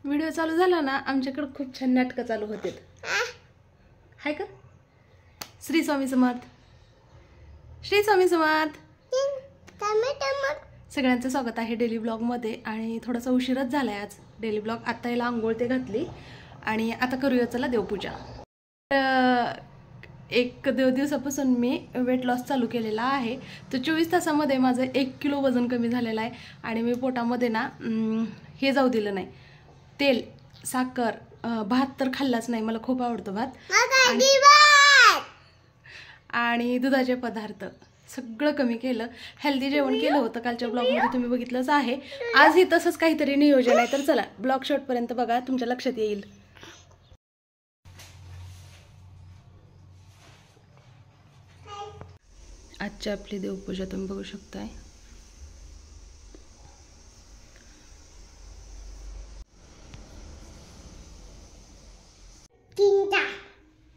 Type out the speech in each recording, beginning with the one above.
Video चालू झाला ना आमच्याकडे खूप छान नाटकं चालू होते. हाय का? श्री स्वामी समर्थ. श्री स्वामी समर्थ. सगळ्यांचं स्वागत आहे डेली ब्लॉगमध्ये. आणि थोडासा उशीरच झाला आहे आज डेली ब्लॉग. आता याला आंघोळ ते घातली आणि आता करूया चला देवपूजा. एक दिवसापासून मी वेट लॉस चालू केलेला आहे. तर 24 तासामध्ये माझं 1 किलो वजन कमी झालेलं आहे. आणि मी पोटामध्ये ना हे जाऊ दिलं नाही, तेल साखर भात तर खाल्लाच नाही. मला खूप आवडतो भात आणि दुधाचे पदार्थ सगळं कमी केलं. हेल्दी जेवण केलं होतं. कालच्या ब्लॉगमध्ये तुम्ही बघितलंच आहे. आजही तसंच काहीतरी नियोजन आहे. तर चला ब्लॉग शेवटपर्यंत बघा, तुमच्या लक्षात येईल. आजची आपली देवपूजा तुम्ही बघू शकताय.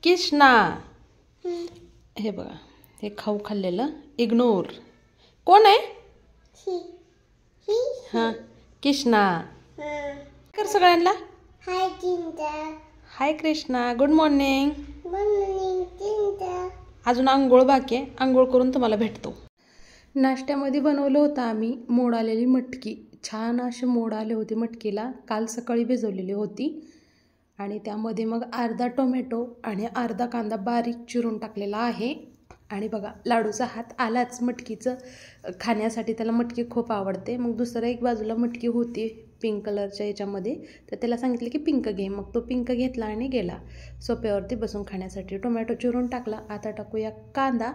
कृष्णा, हे बघा हे खाऊ खाल्लेलं इग्नोर. कोण आहे? हा कृष्णा. कर सगळ्यांना हाय. हाय कृष्णा, गुड मॉर्निंग. अजून आंघोळ बाकी आहे. आंघोळ करून तुम्हाला भेटतो. नाश्त्यामध्ये बनवलं होतं आम्ही मोड आलेली मटकी. छान असे मोड आले होते मटकीला. काल सकाळी भिजवलेली होती. आणि त्यामध्ये मग अर्धा टोमॅटो आणि अर्धा कांदा बारीक चिरून टाकलेला आहे. आणि बघा लाडूचा हात आलाच मटकीचं खाण्यासाठी. त्याला मटकी खूप आवडते. मग दुसरं एक बाजूला मटकी होती पिंक कलरच्या याच्यामध्ये, तर त्याला सांगितलं की पिंक घे. मग तो पिंक घेतला आणि गेला सोप्यावरती बसून खाण्यासाठी. टोमॅटो चिरून टाकला. आता टाकूया कांदा.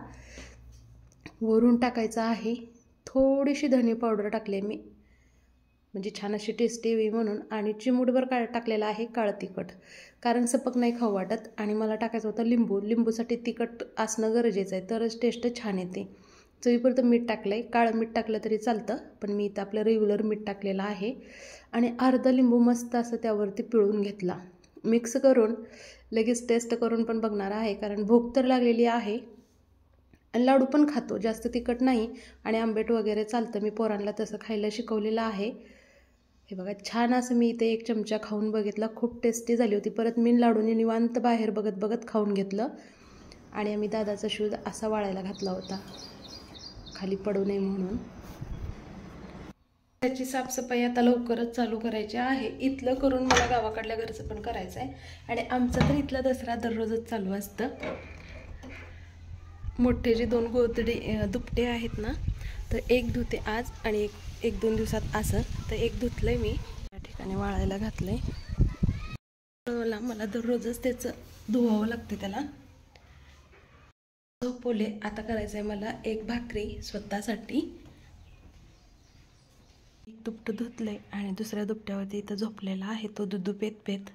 वरून टाकायचा आहे थोडीशी धणे पावडर टाकले मी, म्हणजे छान अशी टेस्टी येवी म्हणून. आणि चिमूटभर टाकलेला आहे काळं तिखट, कारण सपक नाही खाऊ वाटत. आणि मला टाकायचं होतं लिंबू. लिंबूसाठी तिखट असणं गरजेचं आहे, तरच टेस्ट छान येते. चवीपुरतं मीठ टाकलं आहे. काळं मीठ टाकलं तरी चालतं, पण मी इथं आपलं रेग्युलर मीठ टाकलेलं आहे. आणि अर्धा लिंबू मस्त असं त्यावरती पिळून घेतला. मिक्स करून लगेच टेस्ट करून पण बघणार आहे, कारण भूक तर लागलेली आहे. आणि लाडू पण खातो, जास्त तिखट नाही. आणि आंबट वगैरे चालतं. मी पोरांना तसं खायला शिकवलेलं आहे. हे बघा छान असं मी इथे 1 चमचा खाऊन बघितला. खूप टेस्टी झाली होती. परत मी लाडूने निवांत बाहेर बघत बघत खाऊन घेतलं. आणि आम्ही दादाचा शूज असा वाळायला घातला होता, खाली पडू नये म्हणून. त्याची साफसफाई आता लवकरच चालू करायची आहे. इथलं करून मला गावाकडल्या घरचं पण करायचं आहे. आणि आमचा तर इथला दसरा दररोजच चालू असतं. मोठे जे 2 गोधडी दुपटे आहेत ना, तर एक धुते आज आणि एक 2 दिवसात असं. तर एक धुतलं आहे मी या ठिकाणी वाळायला घातलं आहे. मला दररोजच त्याचं धुवावं लागते. त्याला झोपवले. आता करायचं आहे मला एक भाकरी स्वतःसाठी. एक दुपटं धुतलं आहे आणि दुसऱ्या दुपट्यावरती इथं झोपलेला आहे तो दूध पेत पेत.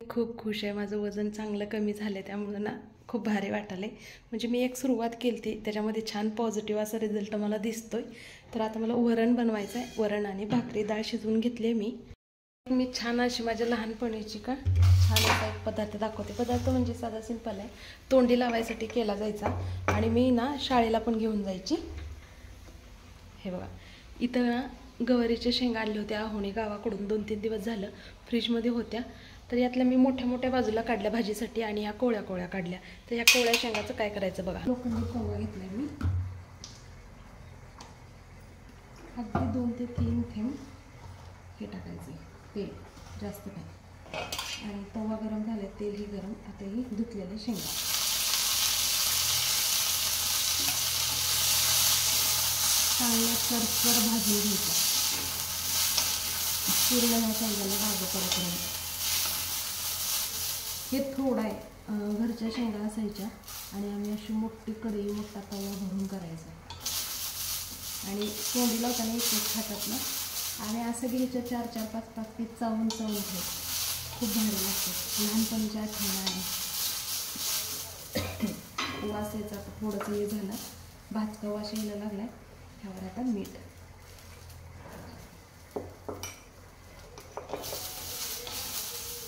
खूप खुश आहे. माझं वजन चांगलं कमी झालं, त्यामुळं ना खूप भारी वाटाले. म्हणजे मी एक सुरुवात केली होती, त्याच्यामध्ये छान पॉझिटिव्ह असा रिझल्ट मला दिसतोय. तर आता मला वरण बनवायचं आहे. वरण आणि भाकरी डाळ शिजवून घेतली आहे मी छान अशी माझ्या लहानपणीची का छान असा एक पदार्थ दाखवते. पदार्थ म्हणजे साधा सिंपल आहे. तोंडी लावायसाठी केला जायचा आणि मी ना शाळेला पण घेऊन जायची. हे बघा इथं ना गवारीच्या शेंगा आणल्या होत्या होणे गावाकडून. 2-3 दिवस झालं फ्रीजमध्ये होत्या. तर यातल्या मी मोठ्या मोठ्या बाजूला काढल्या भाजीसाठी आणि ह्या कोळ्या कोळ्या काढल्या. तर ह्या कोळ्या शेंगाचं काय करायचं बघा. लोखंडी कोळा घेतलाय मी. अगदी 2 ते 3 थेंब हे टाकायचं तेल, जास्त काय. आणि तवा गरम झाला, तेलही गरम. आता ही धुतलेल्या शेंगा चांगल्या करकर भाजून घ्यायच्या पूर्ण ह्या शेंगाला डाग पडेपर्यंत. हे थोडं आहे, घरच्या शेंगा असायच्या आणि आम्ही अशी मोठी कढई मोठा तवा भरून करायचा. आणि तोंडी लावताना एक खातात ना, आणि असं घ्यायचं 4-4, 5-5 पीस चावून घ्यायचं. खूप भारी लागतं. लहानपणीच्या आठवण आहे. वास यायचा आता थोडंसं हे झालं, भाजका वास यायला लागलाय. ह्यावर आता मीठ.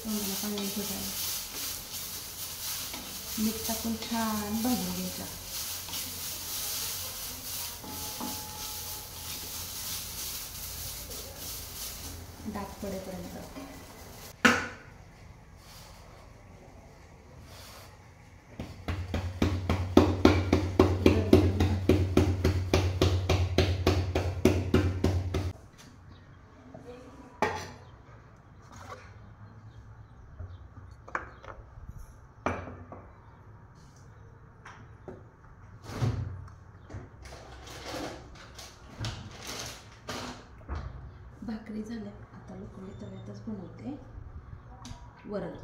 तोंडाला पाणी सुटायला मीठ टाकून छान भाजून घ्यायचा. डाग पडेपर्यंत. भाकरी झाल्या, आता लोखंडी तव्यातच बनवते वरण.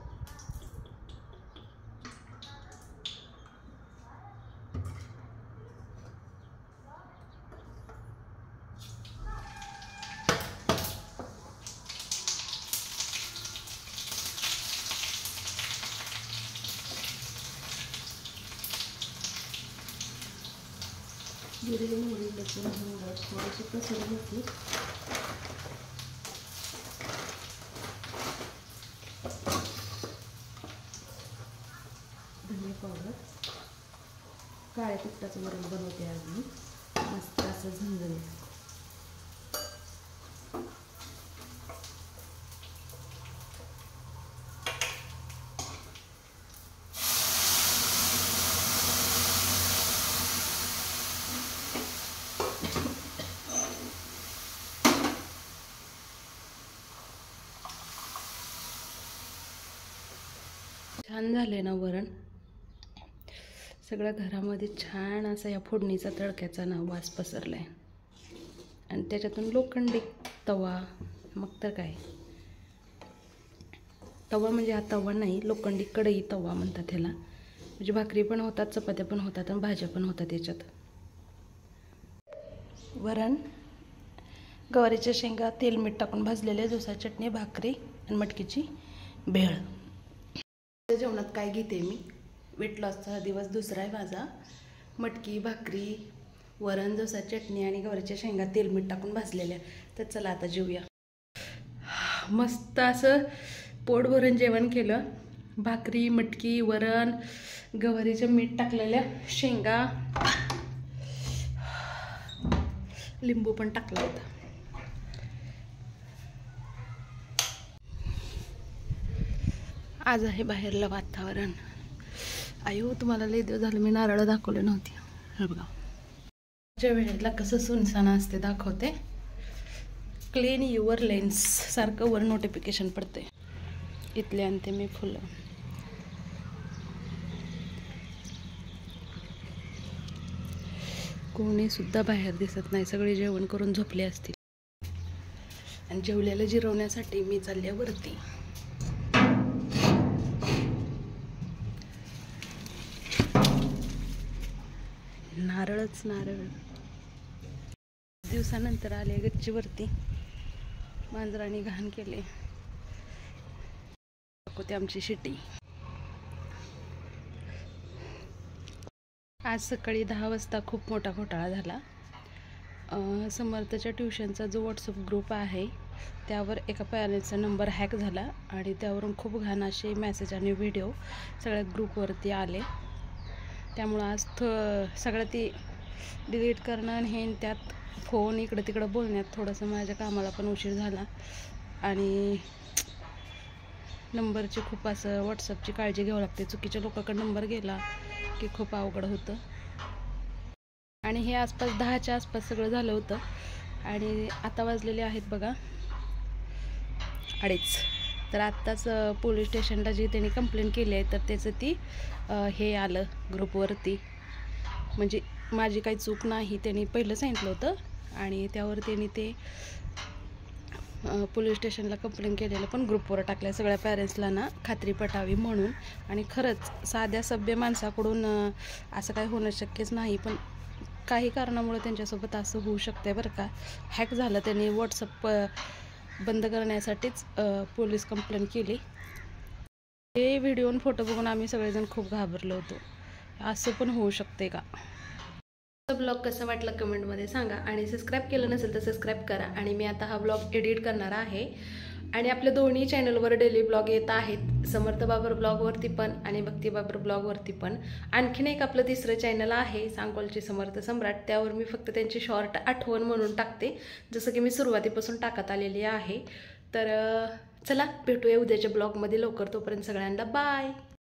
जिरे मोहरी लसूण हळद थोडीशी कसर घेतली. धने पावडर, काळ्या तिखटाचं वरण बनवते आज मी, मस्त असं झणझणीत. छान झाले ना वरण. सगळ्या घरामध्ये छान असा या फोडणीचा तडक्याचा ना वास पसरला आहे. आणि त्याच्यातून लोखंडी तवा, मग तर काय, तवा म्हणजे हा तवा नाही, लोखंडी कढई तवा म्हणतात ह्याला. म्हणजे भाकरी पण होतात, चपात्या पण होतात आणि भाज्या पण होतात याच्यात. वरण, गवारीच्या शेंगा, तेल मीठ टाकून भाजलेले, जोसा चटणी, भाकरी आणि मटकीची भेळ. जेवणात काय घेते मी, वेट लॉसचा दिवस दुसरा आहे माझा. मटकी, भाकरी, वरण, जोसा चटणी आणि गवारीच्या शेंगा तेल मीठ टाकून भाजलेल्या. तर चला आता जेवूया. मस्त असं पोट भरून जेवण केलं. भाकरी, मटकी, वरण, गवारीच्या मीठ टाकलेल्या शेंगा, लिंबू पण टाकला होता. आज आहे बाहेरलं वातावरण. आयो, तुम्हाला लय दिवस झालं मी नारळ दाखवले नव्हती. हे बघा, ज्या वेळेला कसं सुनसान असते दाखवते. क्लीन युअर लेन्स सारखं वर नोटिफिकेशन पडते. इथले आणते मी फुलं. कोणी सुद्धा बाहेर दिसत नाही, सगळे जेवण करून झोपले असतील. आणि जेवल्याला जिरवण्यासाठी मी चालले वरती. नारळच नारळ. दिवसानंतर आले गच्चीवरती. मांजराने घाण केले. दाखवते आमची शिटी. आज सकाळी 10 वाजता खूप मोठा घोटाळा झाला. समर्थच्या ट्युशनचा जो व्हॉट्सअप ग्रुप आहे त्यावर एका पॅरेंट्सचा नंबर हॅक झाला आणि त्यावरून खूप घाण असे मेसेज आणि व्हिडिओ सगळ्या ग्रुपवरती आले. त्यामुळं आज सगळं ती डिलीट करणं आणि हे त्यात फोन इकडं तिकडं बोलण्यात थोडंसं माझ्या कामाला पण उशीर झाला. आणि नंबरची खूप असं व्हॉट्सअपची काळजी घ्यावं लागते. चुकीच्या लोकांकडे नंबर गेला की खूप अवघड होतं. आणि हे आसपास 10च्या आसपास सगळं झालं होतं. आणि आता वाजलेले आहेत बघा 2:30. तर आत्ताच पोलीस स्टेशनला जी त्यांनी कंप्लेंट केली आहे तर त्याचं ती हे आलं ग्रुपवरती. म्हणजे माझी काही चूक नाही, त्यांनी पहिलं सांगितलं होतं आणि त्यावर त्यांनी ते पोलीस स्टेशनला कंप्लेंट केलेलं पण ग्रुपवर टाकलं सगळ्या पॅरेंट्सला ना खात्री पटावी म्हणून. आणि खरंच साध्या सभ्य माणसाकडून असं काही होणं शक्यच नाही, पण काही कारणामुळे त्यांच्यासोबत असं होऊ शकते बरं का. हॅक झालं, त्यांनी व्हॉट्सअप बंद करण्यासाठीच पोलीस कंप्लेंट केली. हे व्हिडिओ आणि फोटो बघून आम्ही सगळेजण खूप घाबरलो होतो. असं पण होऊ शकते का. ब्लॉग कसं वाटलं कमेंटमध्ये सांगा. आणि सबस्क्राईब केलं नसेल तर सबस्क्राईब करा. आणि मी आता हा ब्लॉग एडिट करणार आहे. आणि आपल्या दोन्ही चॅनलवर डेली ब्लॉग येत आहेत, समर्थ बाबर ब्लॉगवरती पण आणि भक्ती बाबर ब्लॉगवरती पण. आणखीन एक आपलं तिसरं चॅनल आहे सांगोलची समर्थ सम्राट, त्यावर मी फक्त त्यांची शॉर्ट आठवण म्हणून टाकते, जसं की मी सुरुवातीपासून टाकत आलेली आहे. तर चला भेटूया उद्याच्या ब्लॉगमध्ये लवकर. तोपर्यंत सगळ्यांना बाय.